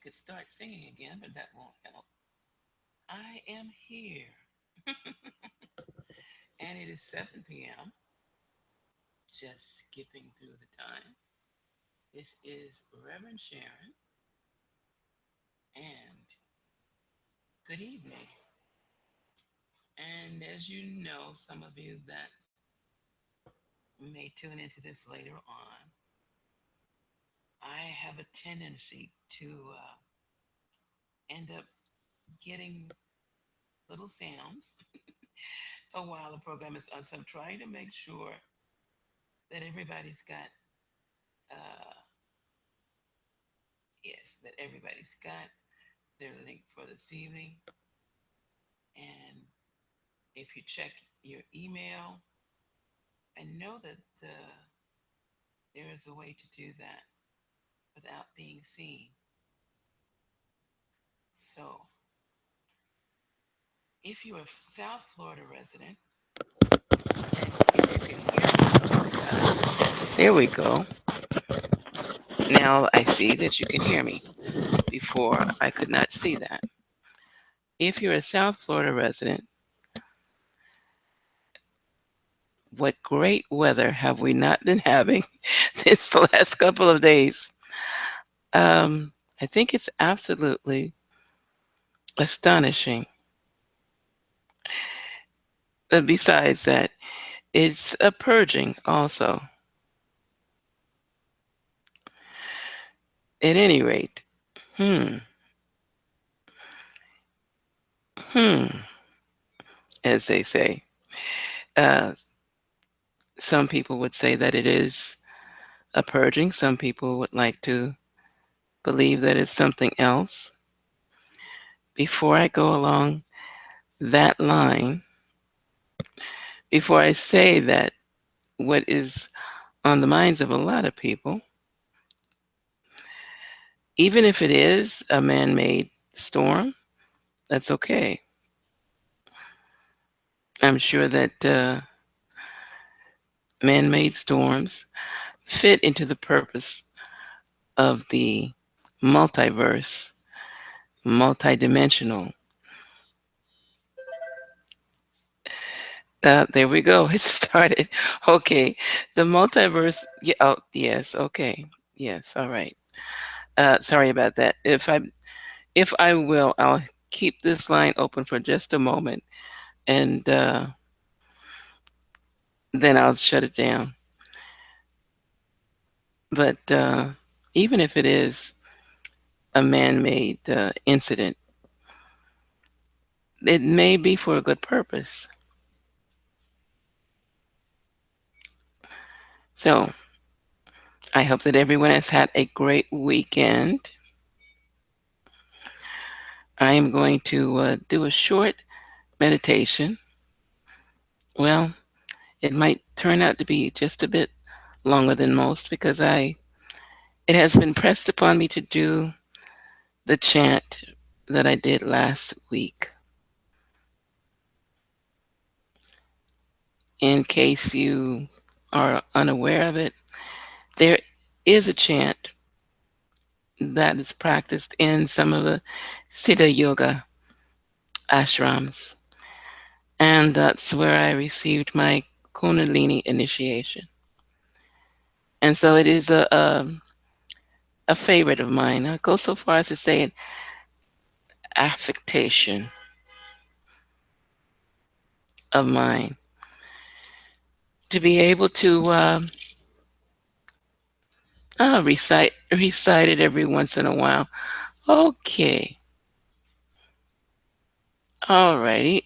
could start singing again, but that won't help. I am here. And it is 7 p.m. Just skipping through the time. This is Reverend Sharon, and good evening. And as you know, some of you that may tune into this later on, I have a tendency to end up getting little sounds while the program is on. So I'm trying to make sure that everybody's got, yes, that everybody's got their link for this evening. And if you check your email, I know that there is a way to do that without being seen. So if you're a South Florida resident, and you can hear me, there we go. Now I see that you can hear me. Before I could not see that. If you're a South Florida resident, what great weather have we not been having this last couple of days? I think it's absolutely astonishing. Besides that, it's a purging also. At any rate, hmm, hmm, as they say. Uh, some people would say that it is a purging. Some people would like to believe that it's something else. Before I go along that line, before I say that what is on the minds of a lot of people, even if it is a man made storm, that's okay. I'm sure that man made storms fit into the purpose of the multiverse, multidimensional. There we go. It started. Okay. The multiverse. Yeah, oh, yes. Okay. Yes. All right. Sorry about that. If I will, I'll keep this line open for just a moment, and then I'll shut it down. But even if it is a man-made incident, it may be for a good purpose. So I hope that everyone has had a great weekend. I am going to do a short meditation. Well, it might turn out to be just a bit longer than most because it has been pressed upon me to do the chant that I did last week. In case you are unaware of it, there is a chant that is practiced in some of the Siddha Yoga ashrams, and that's where I received my Kundalini initiation. And so it is a favorite of mine. I go so far as to say an affectation of mine to be able to recite it every once in a while. Okay, alrighty.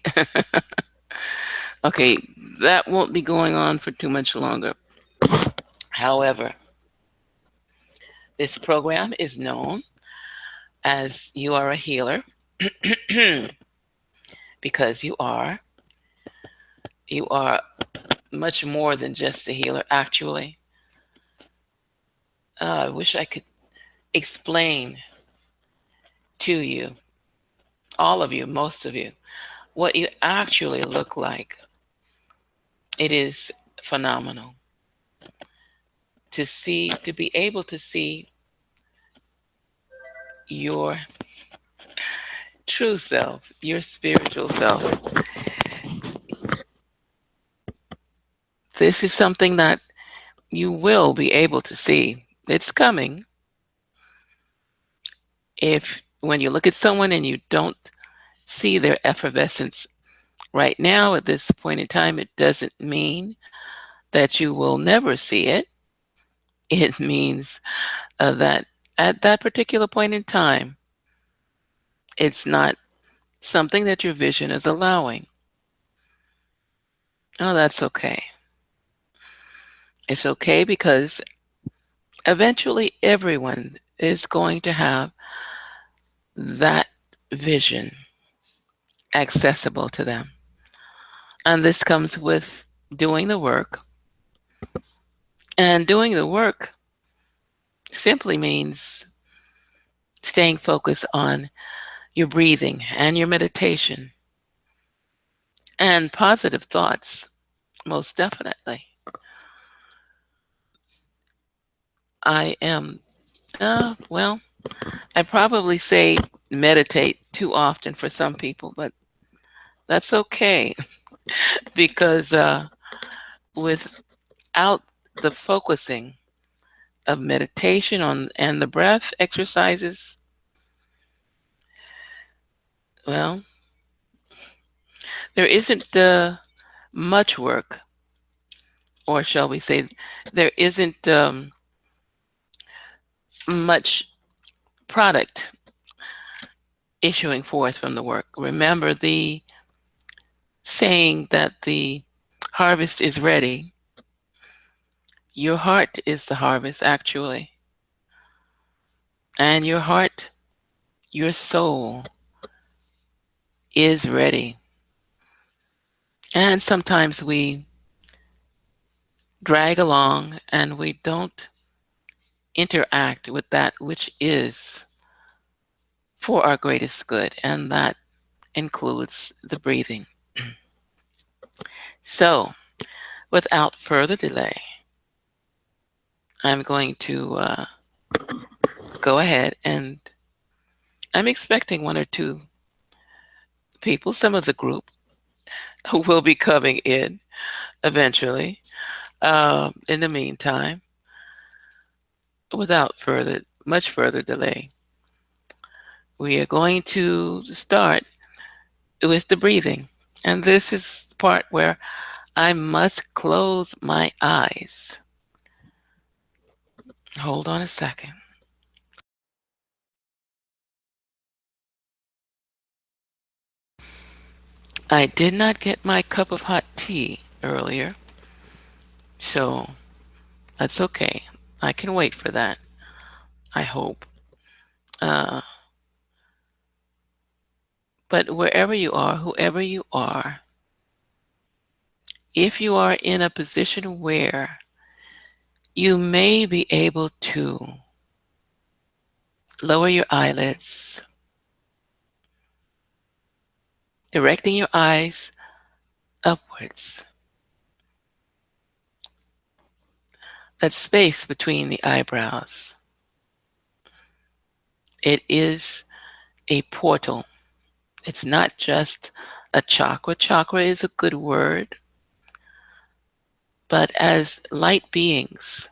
Okay, that won't be going on for too much longer. However, this program is known as You Are a Healer because you are. You are much more than just a healer, actually. I wish I could explain to you, all of you, most of you, what you actually look like. It is phenomenal to see, to be able to see your true self, your spiritual self. This is something that you will be able to see. It's coming. If when you look at someone and you don't see their effervescence right now at this point in time, it doesn't mean that you will never see it. It means that at that particular point in time, it's not something that your vision is allowing. Oh, that's okay. It's okay because eventually everyone is going to have that vision accessible to them. And this comes with doing the work. And doing the work simply means staying focused on your breathing and your meditation and positive thoughts, most definitely. I am, well, I probably say meditate too often for some people, but that's okay because without the focusing of meditation on and the breath exercises, well, there isn't much work, or shall we say, there isn't much product issuing forth from the work. Remember the saying that the harvest is ready. Your heart is the harvest, actually. And your heart, your soul is ready. And sometimes we drag along and we don't interact with that which is for our greatest good, and that includes the breathing. So, without further delay, I'm going to go ahead and I'm expecting one or two people, some of the group, who will be coming in eventually. In the meantime, without much further delay, we are going to start with the breathing. And this is the part where I must close my eyes. Hold on a second. I did not get my cup of hot tea earlier, so that's okay. I can wait for that, I hope. Uh, but wherever you are, whoever you are, if you are in a position where you may be able to lower your eyelids, directing your eyes upwards, that space between the eyebrows, it is a portal. It's not just a chakra. Chakra is a good word, but as light beings,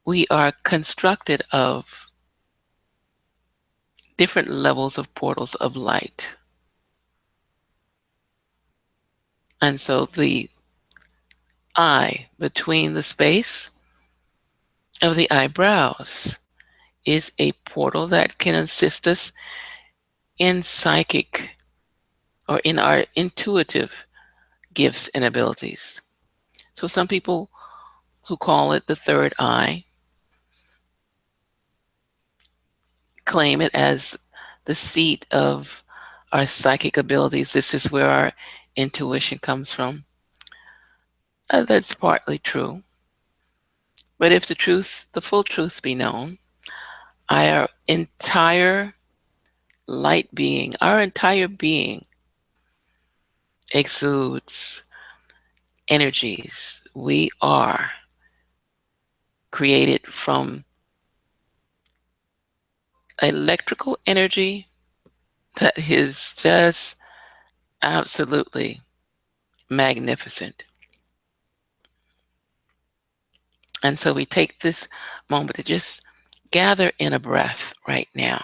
we are constructed of different levels of portals of light. And so the eye between the space of the eyebrows is a portal that can assist us in psychic or in our intuitive gifts and abilities. So some people who call it the third eye claim it as the seat of our psychic abilities. This is where our intuition comes from. That's partly true. But if the full truth be known, our entire light being, our entire being exudes energies. We are created from electrical energy that is just absolutely magnificent. And so we take this moment to just gather in a breath right now.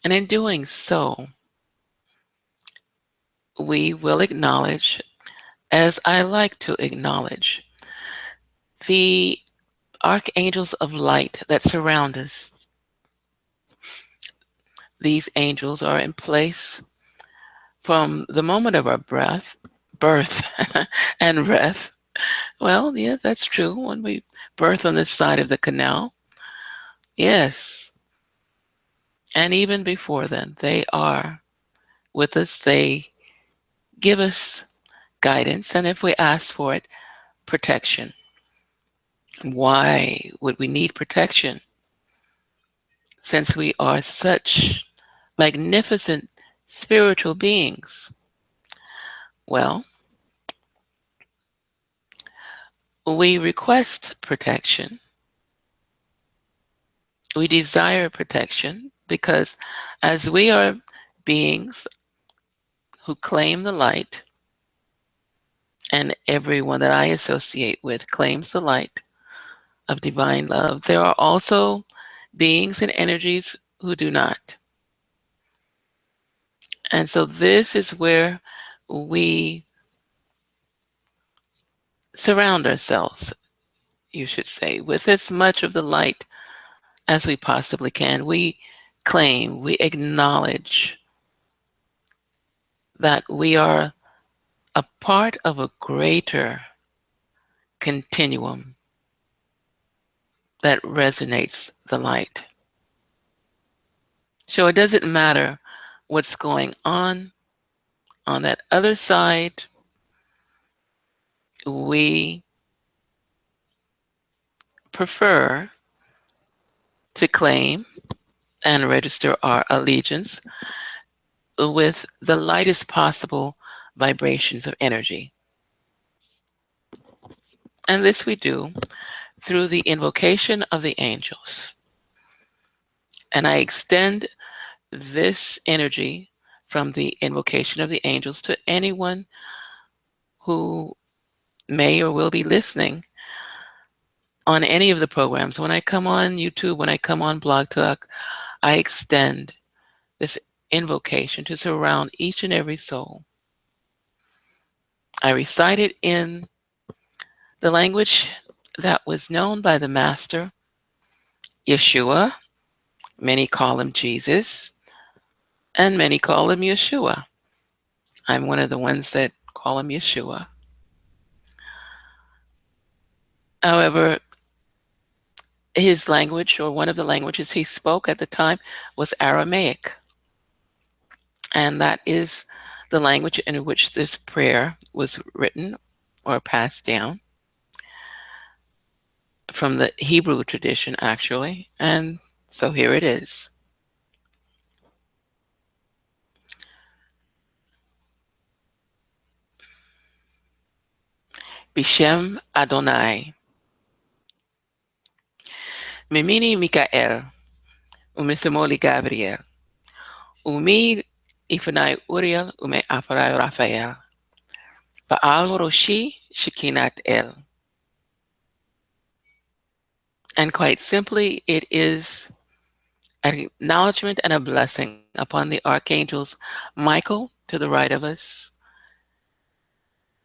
And in doing so, we will acknowledge, as I like to acknowledge, the archangels of light that surround us. These angels are in place from the moment of our birth, and breath. Well, yes, that's true. When we birth on this side of the canal, yes. And even before then, they are with us. They give us guidance, and if we ask for it, protection. Why would we need protection? Since we are such magnificent spiritual beings. Well, we request protection. We desire protection because as we are beings who claim the light, and everyone that I associate with claims the light of divine love, there are also beings and energies who do not. And so this is where we surround ourselves, you should say, with as much of the light as we possibly can. We claim, we acknowledge that we are a part of a greater continuum that resonates the light. So it doesn't matter what's going on that other side. We prefer to claim and register our allegiance with the lightest possible vibrations of energy. And this we do through the invocation of the angels. And I extend this energy from the invocation of the angels to anyone who may or will be listening on any of the programs. When I come on YouTube, when I come on Blog Talk, I extend this invocation to surround each and every soul. I recite it in the language that was known by the Master, Yeshua. Many call him Jesus, and many call him Yeshua. I'm one of the ones that call him Yeshua. However, his language, or one of the languages he spoke at the time, was Aramaic. And that is the language in which this prayer was written or passed down from the Hebrew tradition, actually. And so here it is. Bishem Adonai, Mimini Mikael, Umisimoli Gabriel, Umi Ifanai Uriel, Ume Afarai Raphael, Baal Roshi Shekinat El. And quite simply, it is an acknowledgement and a blessing upon the archangels Michael to the right of us,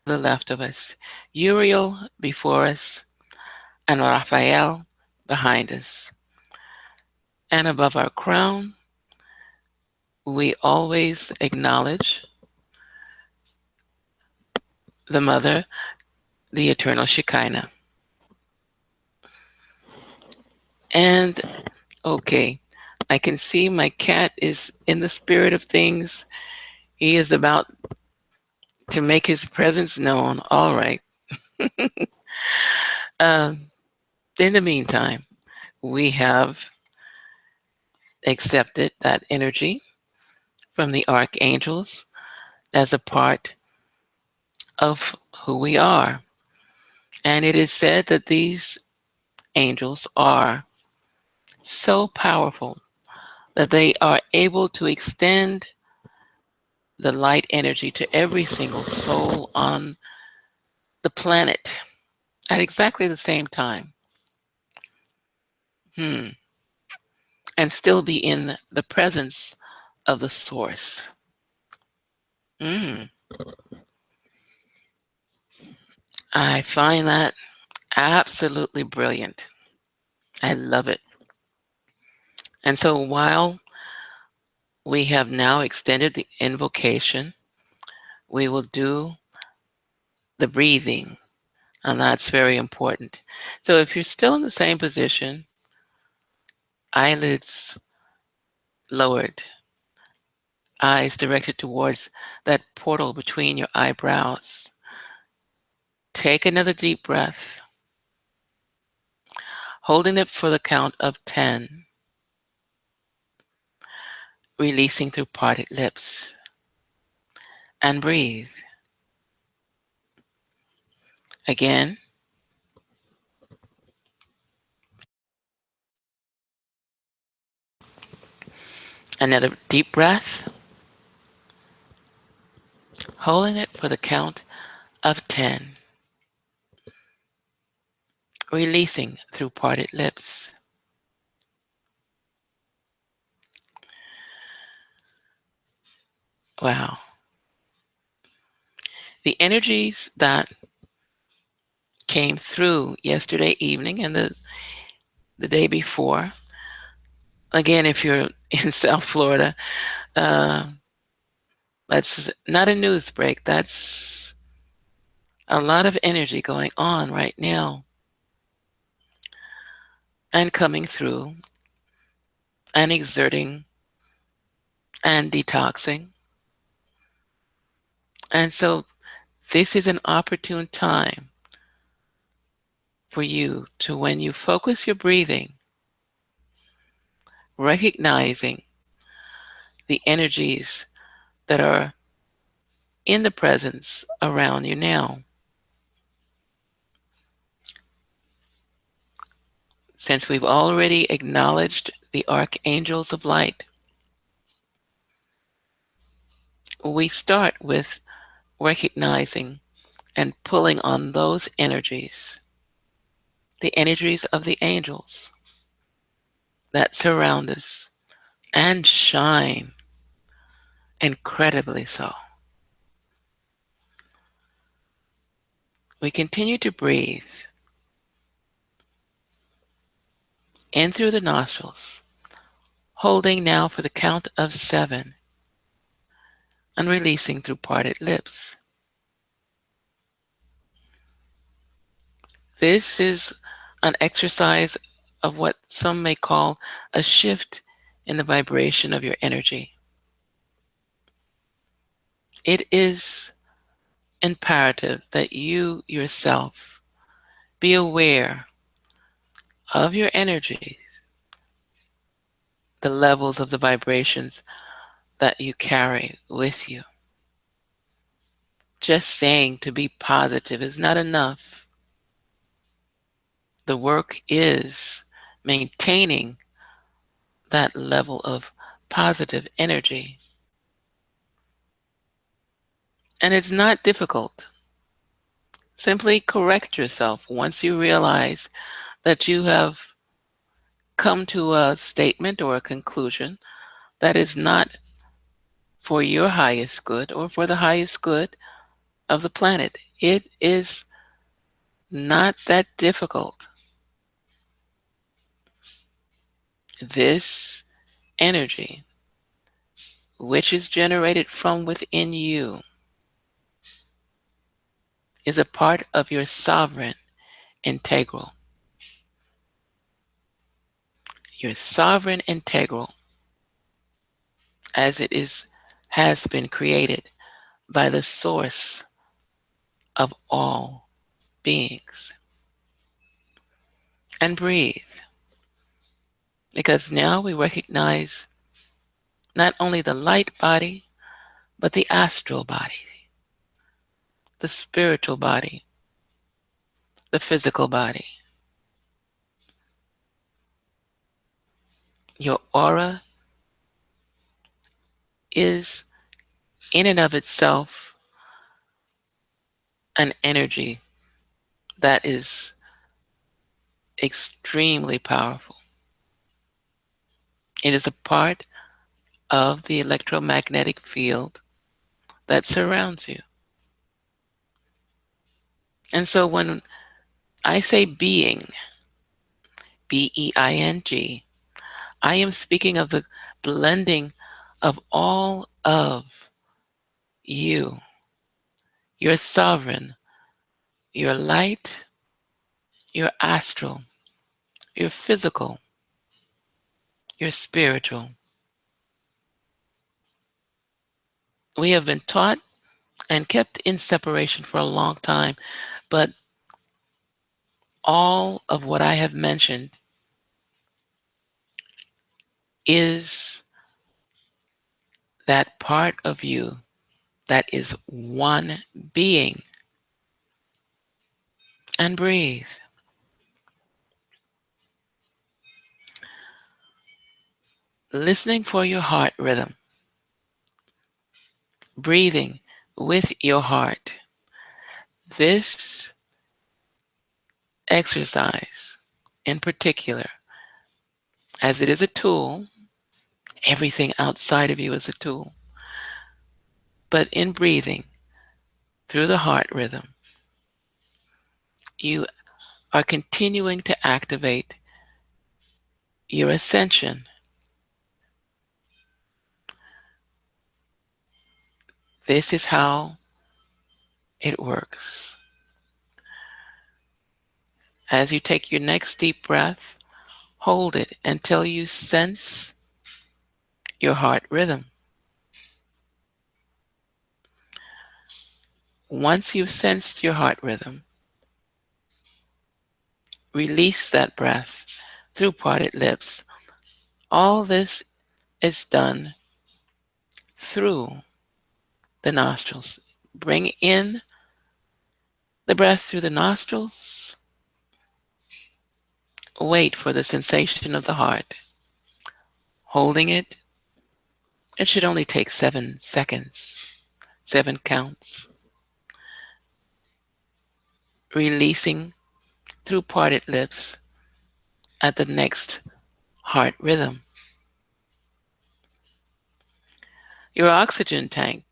the left of us, Uriel before us, and Raphael behind us. And above our crown, we always acknowledge the Mother, the eternal Shekinah. And okay, I can see my cat is in the spirit of things. He is about to make his presence known. All right. Um, in the meantime, we have accepted that energy from the archangels as a part of who we are. And it is said that these angels are so powerful that they are able to extend the light energy to every single soul on the planet at exactly the same time. Hmm. And still be in the presence of the source. Mm. I find that absolutely brilliant. I love it. And so while we have now extended the invocation, we will do the breathing, and that's very important. So if you're still in the same position, eyelids lowered, eyes directed towards that portal between your eyebrows, take another deep breath, holding it for the count of 10, releasing through parted lips, and breathe. Again, another deep breath, holding it for the count of 10, releasing through parted lips. Wow. The energies that came through yesterday evening and the day before, again, if you're in South Florida, uh, that's not a news break. That's a lot of energy going on right now and coming through and exerting and detoxing. And so this is an opportune time for you to, when you focus your breathing, recognizing the energies that are in the presence around you now. Since we've already acknowledged the archangels of light, we start with recognizing and pulling on those energies, the energies of the angels that surround us and shine incredibly so. We continue to breathe in through the nostrils, holding now for the count of 7 and releasing through parted lips. This is an exercise of what some may call a shift in the vibration of your energy. It is imperative that you yourself be aware of your energy, the levels of the vibrations that you carry with you. Just saying to be positive is not enough. The work is maintaining that level of positive energy. And it's not difficult. Simply correct yourself once you realize that you have come to a statement or a conclusion that is not for your highest good or for the highest good of the planet. It is not that difficult. This energy, which is generated from within you, is a part of your sovereign integral. Your sovereign integral, as it is, has been created by the source of all beings. And breathe, because now we recognize not only the light body, but the astral body, the spiritual body, the physical body. Your aura is, in and of itself, an energy that is extremely powerful. It is a part of the electromagnetic field that surrounds you. And so when I say being, BEING, I am speaking of the blending of all of you, your sovereign, your light, your astral, your physical, your spiritual. We have been taught and kept in separation for a long time, but all of what I have mentioned is that part of you that is one being. And breathe. Listening for your heart rhythm. Breathing with your heart. This exercise, in particular, as it is a tool, everything outside of you is a tool. But in breathing through the heart rhythm, you are continuing to activate your ascension. This is how it works. As you take your next deep breath, hold it until you sense your heart rhythm. Once you've sensed your heart rhythm, release that breath through parted lips. All this is done through the nostrils. Bring in the breath through the nostrils. Wait for the sensation of the heart. Holding it, it should only take 7 seconds, 7 counts. Releasing through parted lips at the next heart rhythm. Your oxygen tank,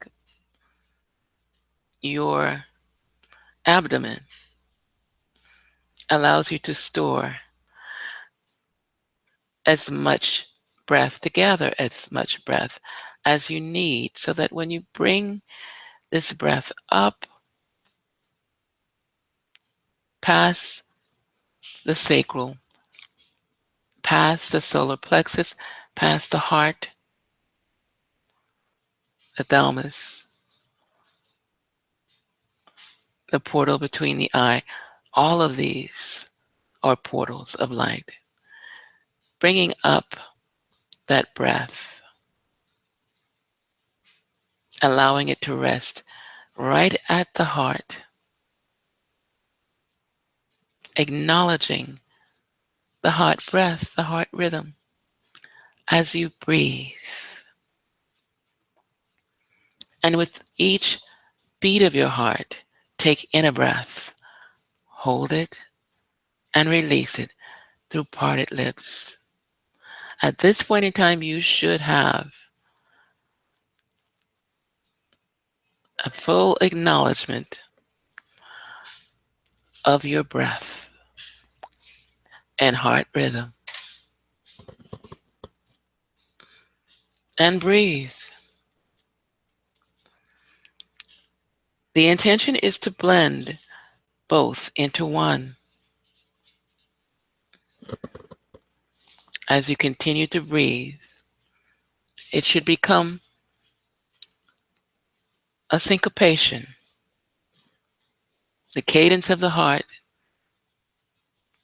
your abdomen, allows you to store as much breath, to gather as much breath as you need, so that when you bring this breath up past the sacral, past the solar plexus, past the heart, the thalamus, the portal between the eye, all of these are portals of light. Bringing up that breath, allowing it to rest right at the heart, acknowledging the heart breath, the heart rhythm as you breathe. And with each beat of your heart, take in a breath, hold it, and release it through parted lips. At this point in time, you should have a full acknowledgement of your breath and heart rhythm. And breathe. The intention is to blend both into one. As you continue to breathe, it should become a syncopation. The cadence of the heart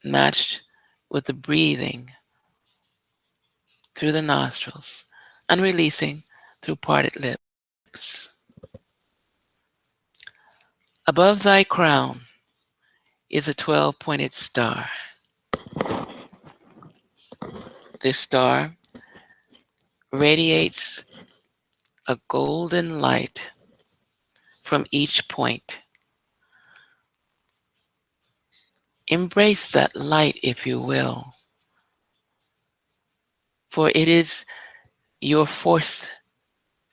matched with the breathing through the nostrils and releasing through parted lips. Above thy crown is a 12-pointed star. This star radiates a golden light from each point. Embrace that light, if you will, for it is your force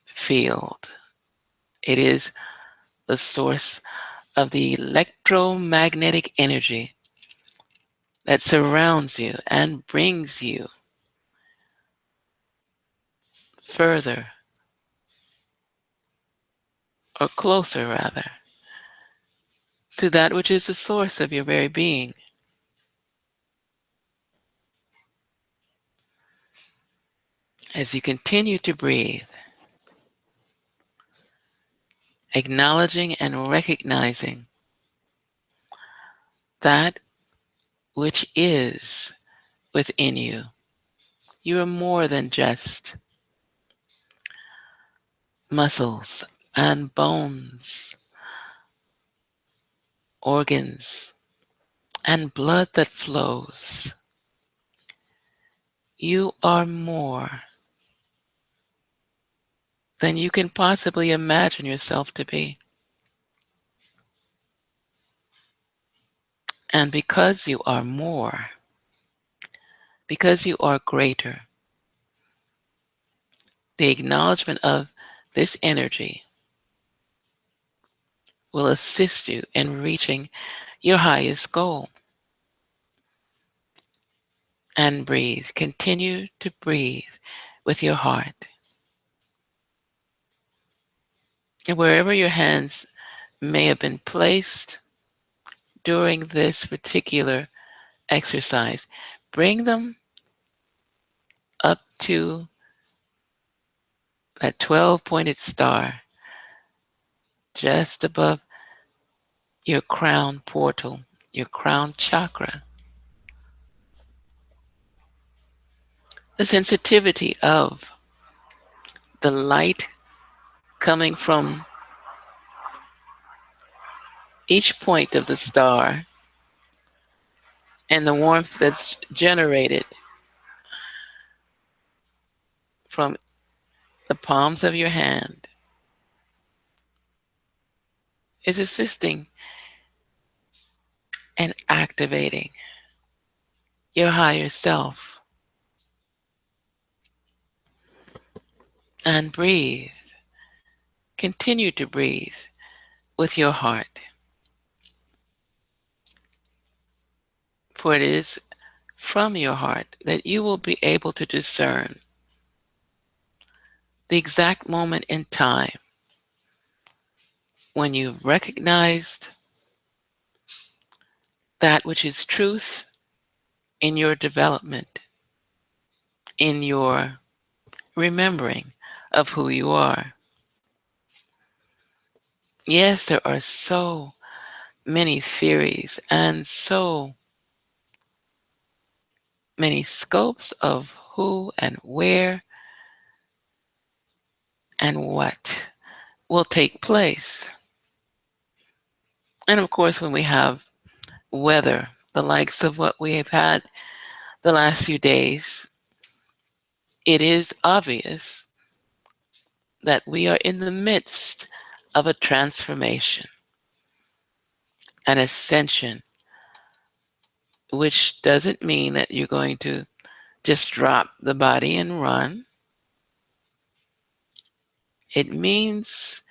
field. It is the source of the electromagnetic energy that surrounds you and brings you further, or closer rather, to that which is the source of your very being. As you continue to breathe, acknowledging and recognizing that which is within you. You are more than just muscles and bones, organs, and blood that flows. You are more than you can possibly imagine yourself to be. And because you are more, because you are greater, the acknowledgement of this energy will assist you in reaching your highest goal. And breathe. Continue to breathe with your heart. And wherever your hands may have been placed during this particular exercise, bring them up to that 12-pointed star just above your crown portal, your crown chakra. The sensitivity of the light coming from each point of the star and the warmth that's generated from the palms of your hand is assisting and activating your higher self. And breathe. Continue to breathe with your heart. For it is from your heart that you will be able to discern the exact moment in time when you've recognized that which is truth in your development, in your remembering of who you are. Yes, there are so many theories and so many scopes of who and where and what will take place. And of course, when we have weather, the likes of what we have had the last few days, it is obvious that we are in the midst of a transformation, an ascension, which doesn't mean that you're going to just drop the body and run. It means,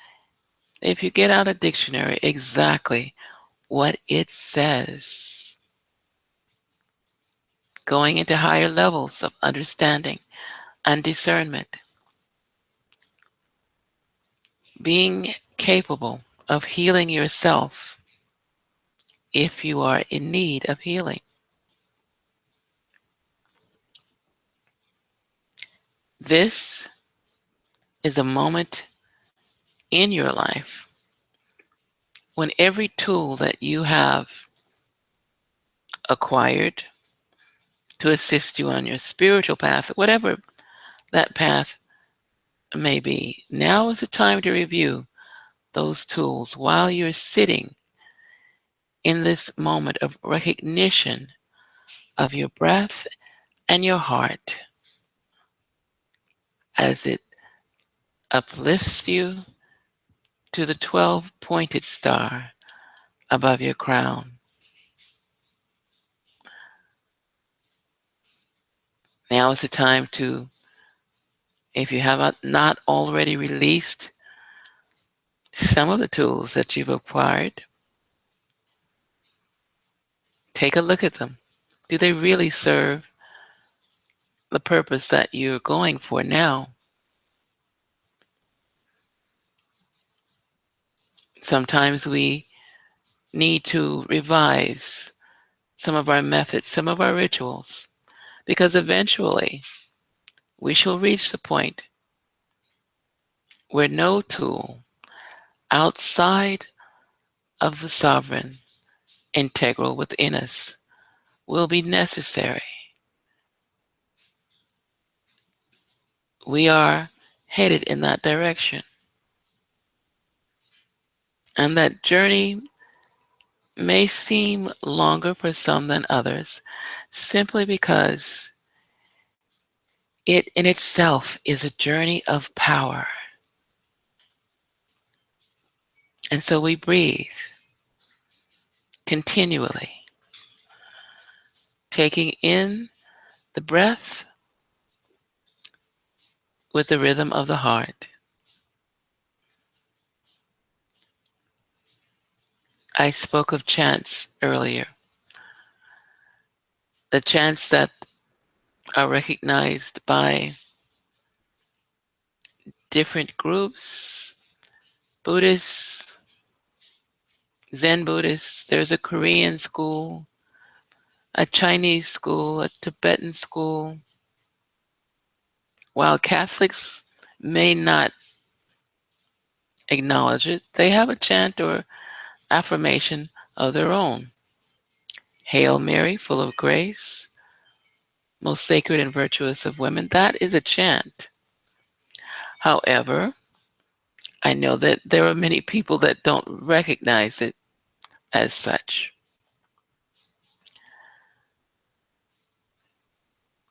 if you get out a dictionary, exactly what it says. Going into higher levels of understanding and discernment. Being capable of healing yourself if you are in need of healing. This is a moment in your life when every tool that you have acquired to assist you on your spiritual path, whatever that path may be, now is the time to review those tools while you're sitting in this moment of recognition of your breath and your heart. as it uplifts you to the 12-pointed star above your crown. Now is the time to, if you have not already released some of the tools that you've acquired, take a look at them. Do they really serve the purpose that you're going for now? Sometimes we need to revise some of our methods, some of our rituals, because eventually we shall reach the point where no tool outside of the sovereign integral within us will be necessary. We are headed in that direction. And that journey may seem longer for some than others, simply because it in itself is a journey of power. And so we breathe continually, taking in the breath with the rhythm of the heart. I spoke of chants earlier, the chants that are recognized by different groups, Buddhists, Zen Buddhists. There's a Korean school, a Chinese school, a Tibetan school. While Catholics may not acknowledge it, they have a chant or affirmation of their own. Hail Mary, full of grace, most sacred and virtuous of women. That is a chant. However, I know that there are many people that don't recognize it as such.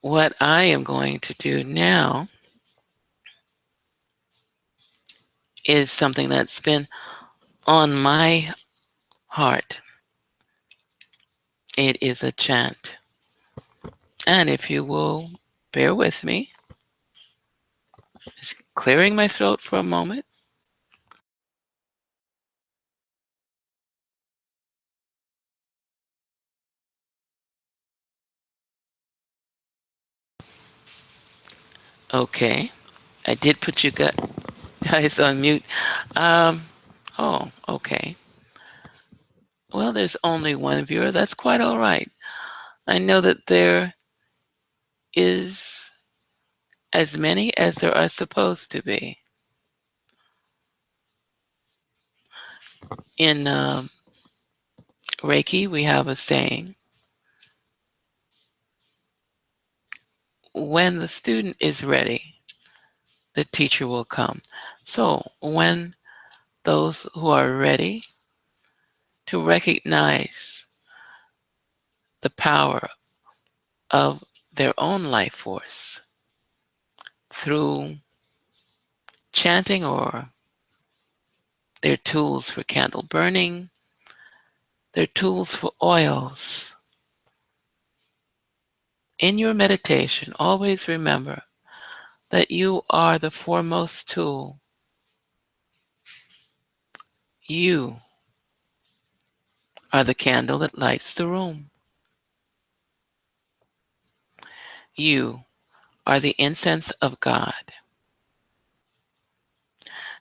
What I am going to do now is something that's been on my heart. It is a chant. And if you will bear with me, just clearing my throat for a moment. Okay. I did put you guys on mute. Um, oh, okay. Well, there's only one viewer. That's quite all right. I know that there is as many as there are supposed to be. In Reiki, we have a saying, when the student is ready, the teacher will come. So when those who are ready to recognize the power of their own life force through chanting or their tools for candle burning, their tools for oils. In your meditation, always remember that you are the foremost tool. You are the candle that lights the room. You are the incense of God.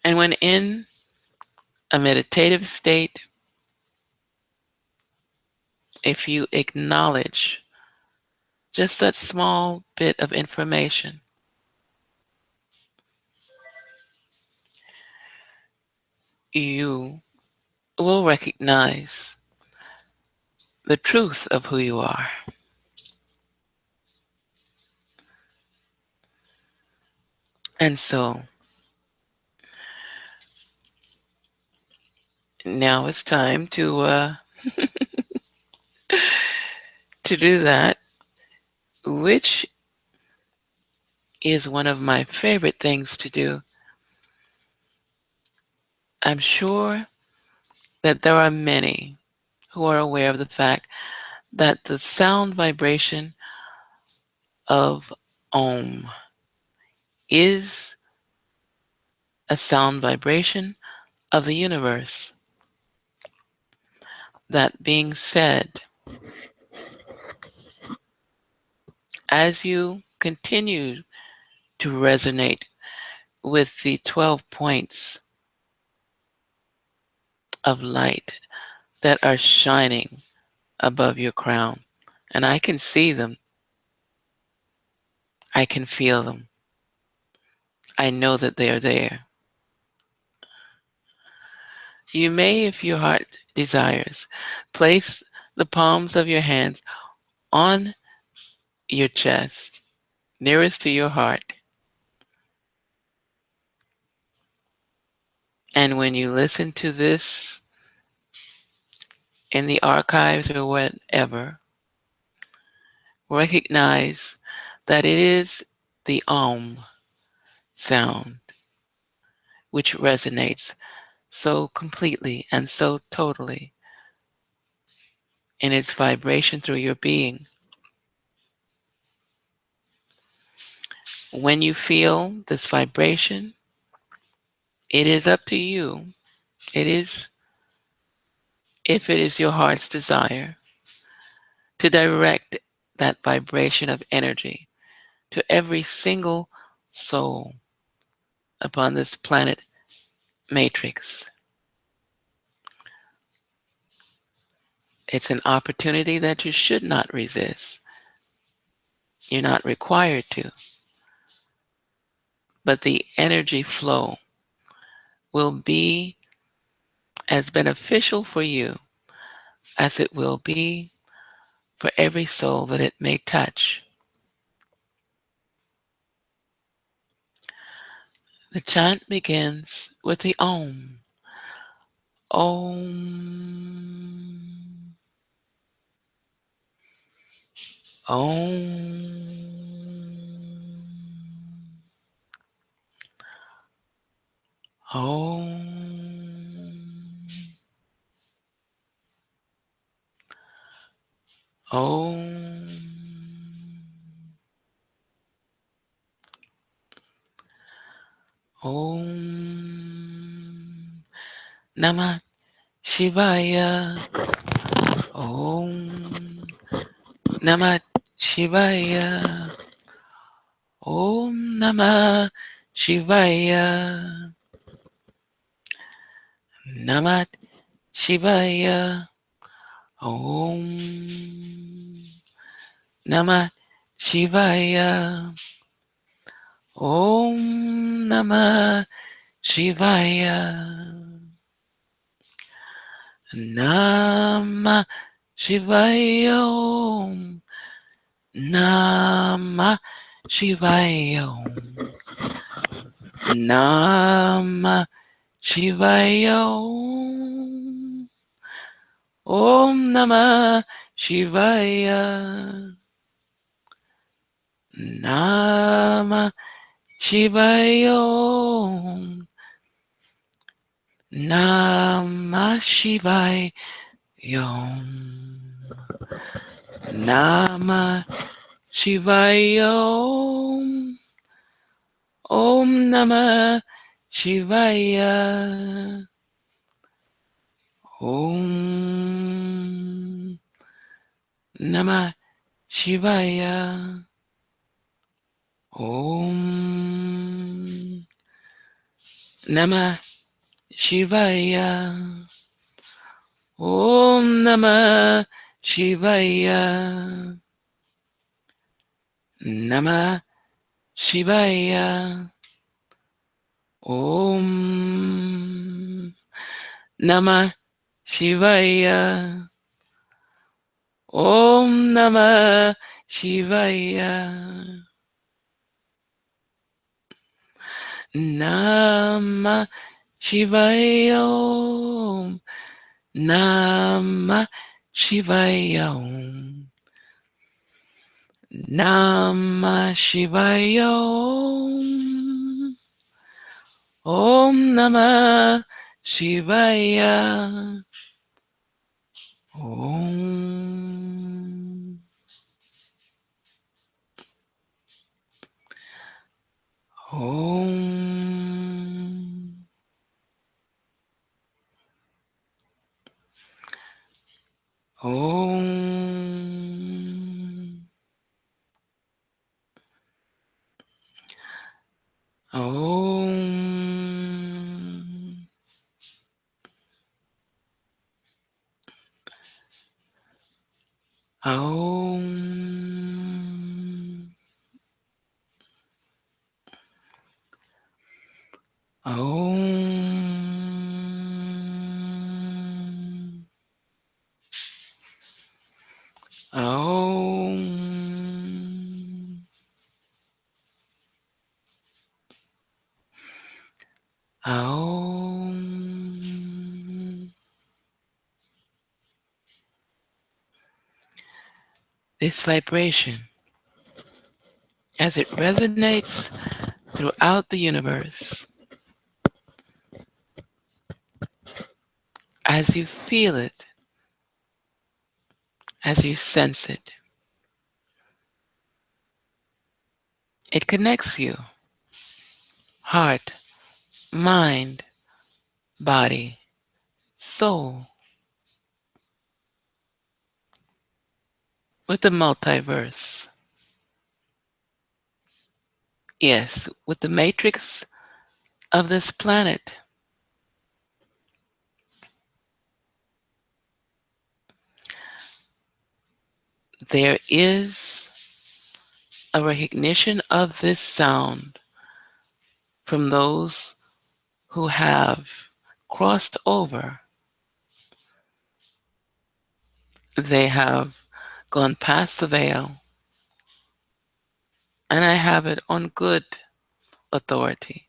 And when in a meditative state, if you acknowledge just that small bit of information, you will recognize the truth of who you are. And so now it's time to do that, which is one of my favorite things to do. I'm sure that there are many who are aware of the fact that the sound vibration of Om is a sound vibration of the universe. That being said, as you continue to resonate with the 12 points of light that are shining above your crown, and I can see them, I can feel them, I know that they are there. You may, if your heart desires, place the palms of your hands on your chest, nearest to your heart. And when you listen to this in the archives or whatever, recognize that it is the Om sound which resonates so completely and so totally in its vibration through your being. When you feel this vibration, it is up to you. It is, if it is your heart's desire, to direct that vibration of energy to every single soul upon this planet matrix. It's an opportunity that you should not resist. You're not required to. But the energy flow will be as beneficial for you as it will be for every soul that it may touch. The chant begins with the Om. Om. Om. Om. Om. Om Namah Shivaya. Om Namah Shivaya. Om Namah Shivaya. Namah Shivaya. Om Namah Shivaya. Om Namah Shivaya. Namah Shivaya. Om Namah Shivaya. Namah Shivaya. Om Namah Shivaya. Namah Shivaya. Namah Shivaya. Namah Shivaya. Om Namah Shivaya. Om Namah Shivaya. Om Namah Shivaya. Om Namah Shivaya. Namah Shivaya. Om Namah Shivaya. Om Namah Shivaya. Namah Shivaya. Om Namah Shivaya. Om Namah Shivaya Om. Om Namah Shivaya. Om. Om. Om. Om. Om. Om. Om. Om. This vibration, as it resonates throughout the universe, as you feel it, as you sense it, it connects you, heart, mind, body, soul, with the multiverse. Yes, with the matrix of this planet. There is a recognition of this sound from those who have crossed over. They have gone past the veil, and I have it on good authority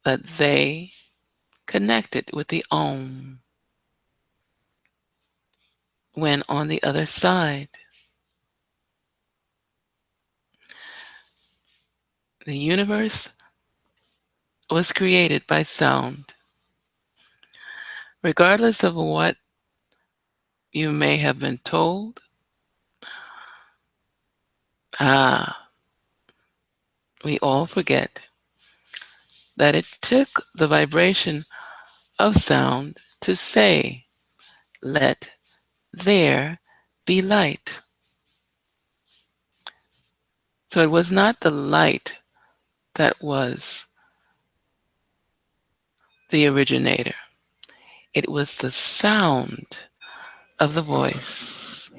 that they connected with the Om when on the other side. The universe was created by sound. Regardless of what you may have been told, we all forget that it took the vibration of sound to say, "Let there be light." So it was not the light that was the originator. It was the sound of the voice.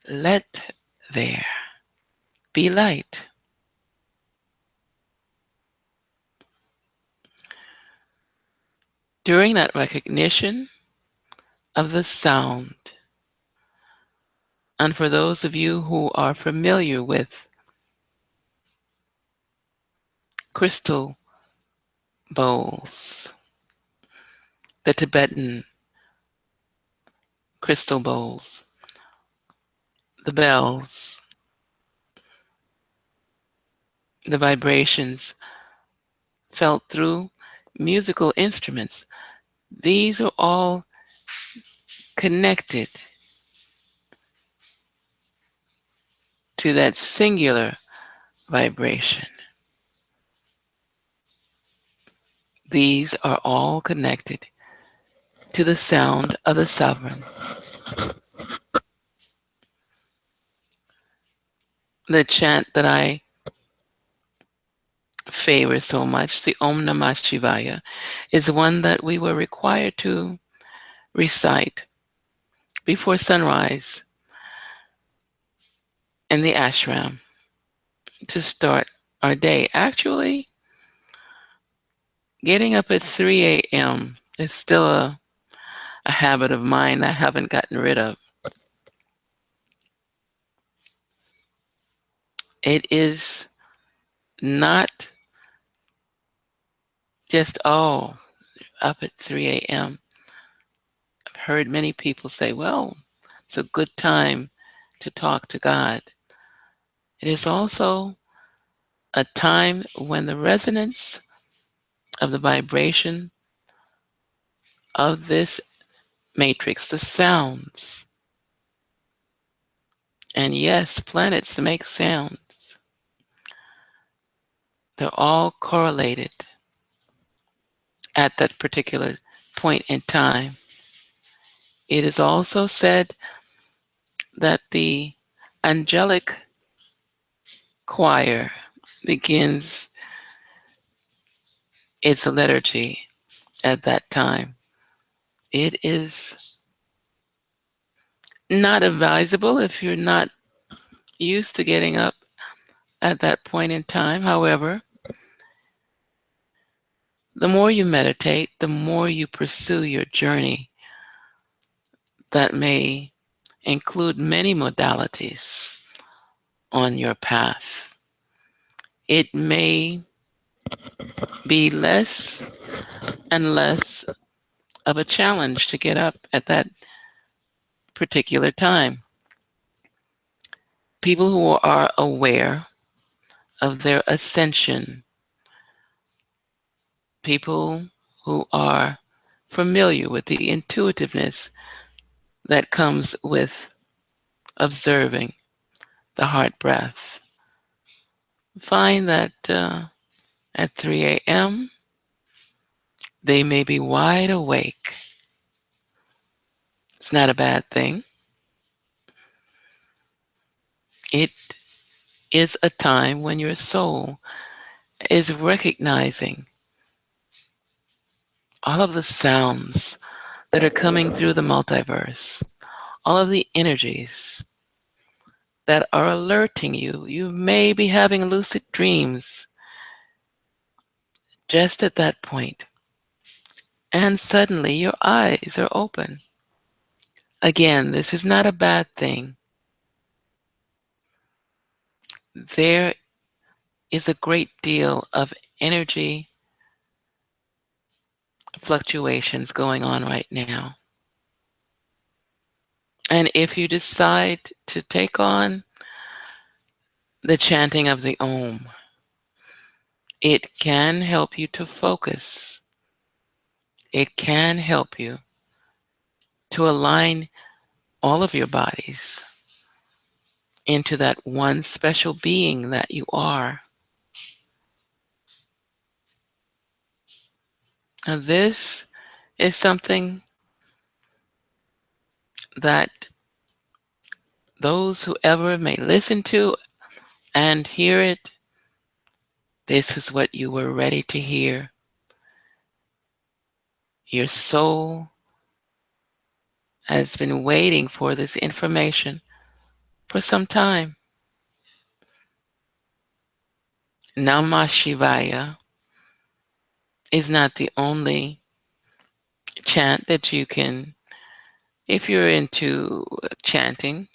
Let there be light. During that recognition of the sound, and for those of you who are familiar with crystal bowls, the Tibetan crystal bowls, the bells, the vibrations felt through musical instruments, these are all connected to that singular vibration. These are all connected to the sound of the sovereign. The chant that I favor so much, the Om Namah Shivaya, is one that we were required to recite before sunrise in the ashram to start our day. Actually, getting up at 3 a.m. is still a habit of mine I haven't gotten rid of. It is not just, oh, up at 3 a.m. I've heard many people say, well, It's a good time to talk to God. It is also a time when the resonance of the vibration of this matrix, the sounds, and yes, planets make sounds, they're all correlated at that particular point in time. It is also said that the angelic choir begins its liturgy at that time. It is not advisable if you're not used to getting up at that point in time. However, the more you meditate, the more you pursue your journey that may include many modalities on your path. It may be less and less of a challenge to get up at that particular time. People who are aware of their ascension, people who are familiar with the intuitiveness that comes with observing the heart breath, find that at 3 a.m., they may be wide awake. It's not a bad thing. It is a time when your soul is recognizing all of the sounds that are coming through the multiverse, all of the energies that are alerting you. You may be having lucid dreams just at that point, and suddenly your eyes are open. Again, this is not a bad thing. There is a great deal of energy fluctuations going on right now. And if you decide to take on the chanting of the Om, it can help you to focus. It can help you to align all of your bodies into that one special being that you are. Now, this is something that those who ever may listen to and hear it, this is what you were ready to hear. Your soul has been waiting for this information for some time. Namah Shivaya is not the only chant that you can, if you're into chanting,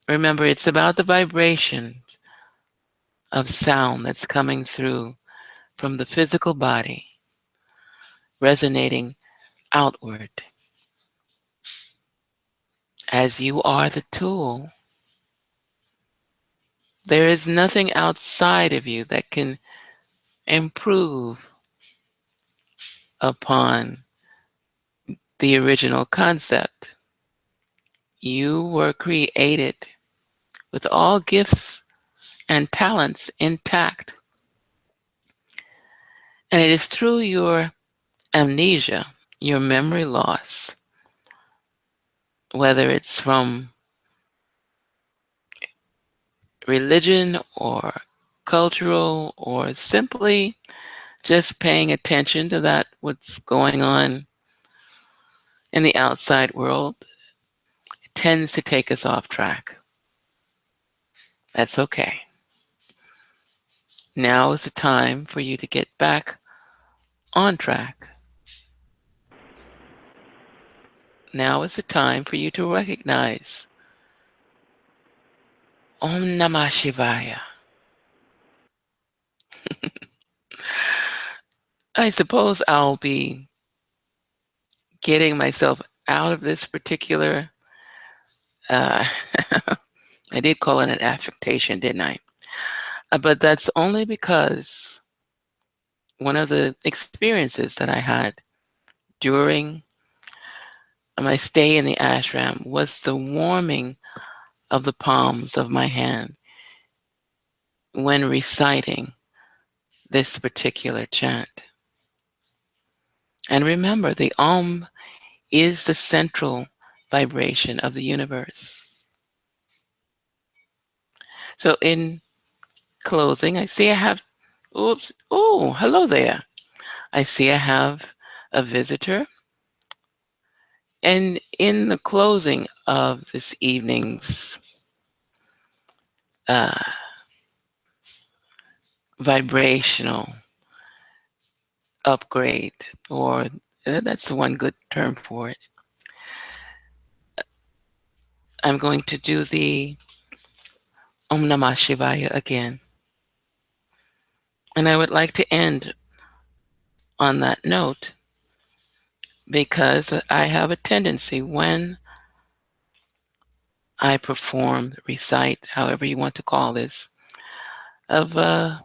remember it's about the vibrations of sound that's coming through from the physical body, resonating outward. As you are the tool, there is nothing outside of you that can improve upon the original concept. You were created with all gifts and talents intact. And it is through your amnesia, your memory loss, whether it's from religion or cultural or simply just paying attention to that what's going on in the outside world, it tends to take us off track. That's okay. Now is the time for you to get back on track. Now is the time for you to recognize Om Namah Shivaya. I suppose I'll be getting myself out of this particular Uh, I did call it an affectation, didn't I? But that's only because one of the experiences that I had during my stay in the ashram was the warming of the palms of my hand when reciting this particular chant. And remember, the Om is the central vibration of the universe. So in closing, I see I have, oops, oh, hello there. I see I have a visitor. And in the closing of this evening's uh, vibrational upgrade, or that's one good term for it, I'm going to do the Om Namah Shivaya again. And I would like to end on that note because I have a tendency when I perform, recite, however you want to call this, of I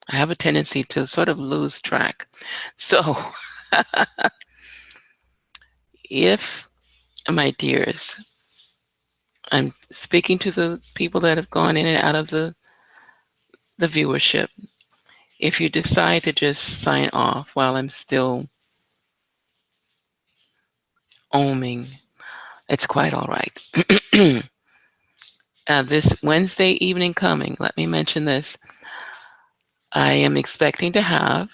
have a tendency to sort of lose track. So if, my dears, I'm speaking to the people that have gone in and out of the viewership. If you decide to just sign off while I'm still oming, it's quite all right. This Wednesday evening coming, let me mention this. I am expecting to have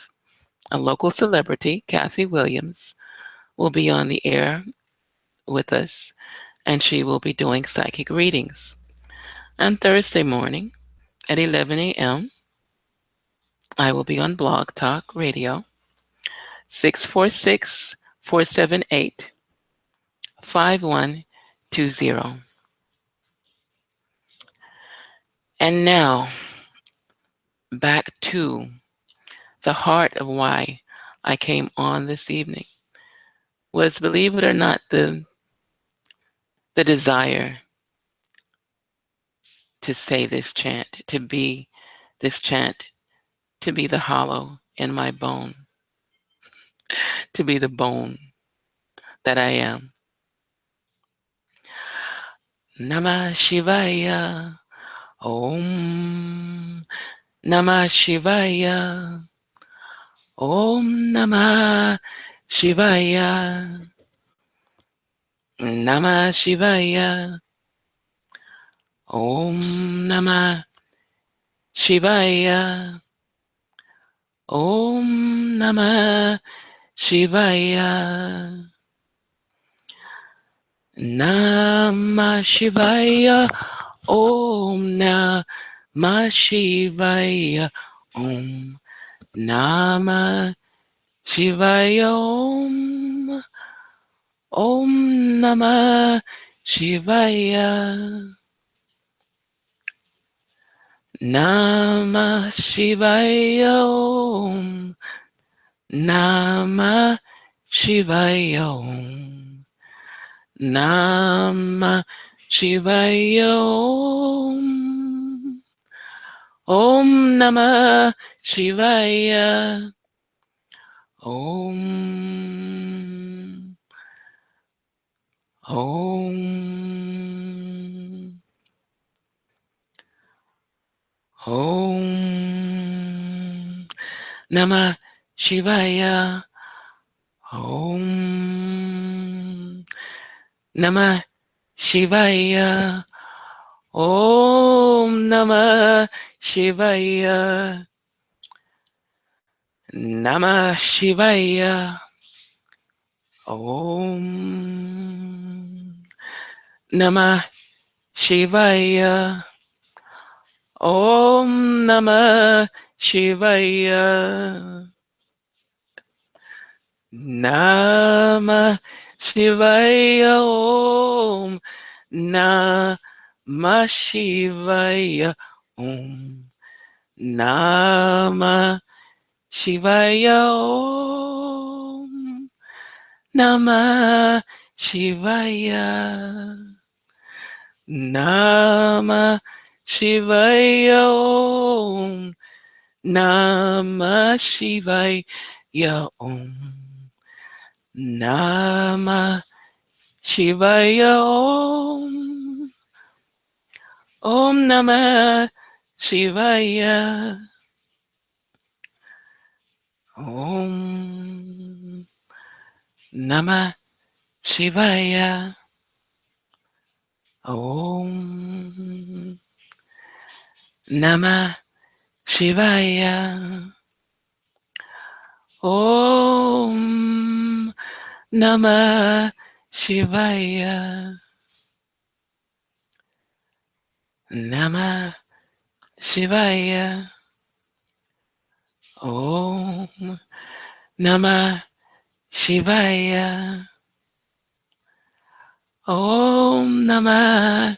a local celebrity, Kathy Williams, will be on the air with us, and she will be doing psychic readings. On Thursday morning at 11 a.m., I will be on Blog Talk Radio, 646-478-5120. And now, back to the heart of why I came on this evening was, believe it or not, the desire to say this chant, to be this chant, to be the hollow in my bone, to be the bone that I am. Namah Shivaya. Om Namah Shivaya. Om Namah Shivaya. Namah Shivaya. Om Namah Shivaya. Om Namah Shivaya. Namah Shivaya. Om Namah Shivaya. Om Namah Shivaya. Om Namah Shivaya. Namah Shivaya. Om Namah Shivaya. Om Namah Shivaya. Om Namah Shivaya. Om Om Om Namah Shivaya. Om Namah Shivaya. Om Namah Shivaya. Namah Shivaya. Om Namah Shivaya. Om Namah Shivaya. Namah Shivaya. Om Namah Shivaya. Om Namah Shivaya. Om Namah Shivaya. Namah Shivaya Om. Namah Shivaya Om. Namah Shivaya Om. Om Namah Shivaya. Om Namah Shivaya. Om Namah Shivaya. Om Namah Shivaya. Namah Shivaya. Om Namah Shivaya. Om Namah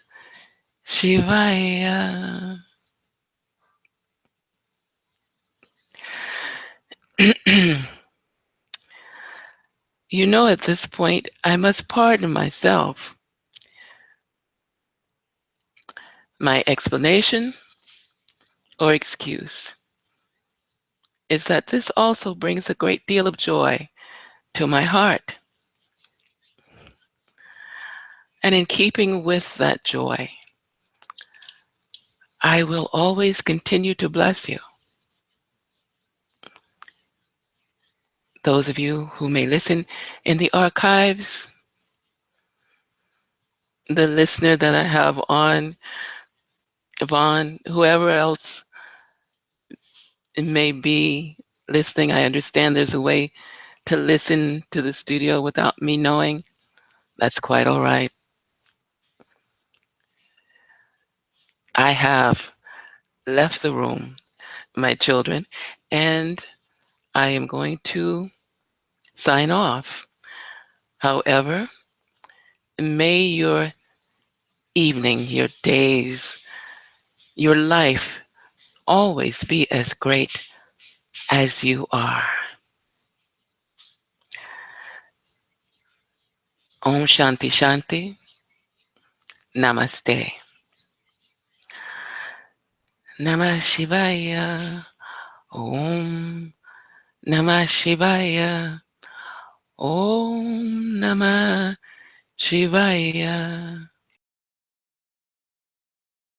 Shivaya. You know, at this point, I must pardon myself. My explanation or excuse is that this also brings a great deal of joy to my heart. And in keeping with that joy, I will always continue to bless you. Those of you who may listen in the archives, the listener that I have on, Yvonne, whoever else it may be listening, I understand there's a way to listen to the studio without me knowing. That's quite all right. I have left the room, my children, and I am going to sign off. However, may your evening, your days, your life always be as great as you are. Om Shanti Shanti. Namaste. Namah Shivaya. Om Namah Shivaya. Om Namah Shivaya.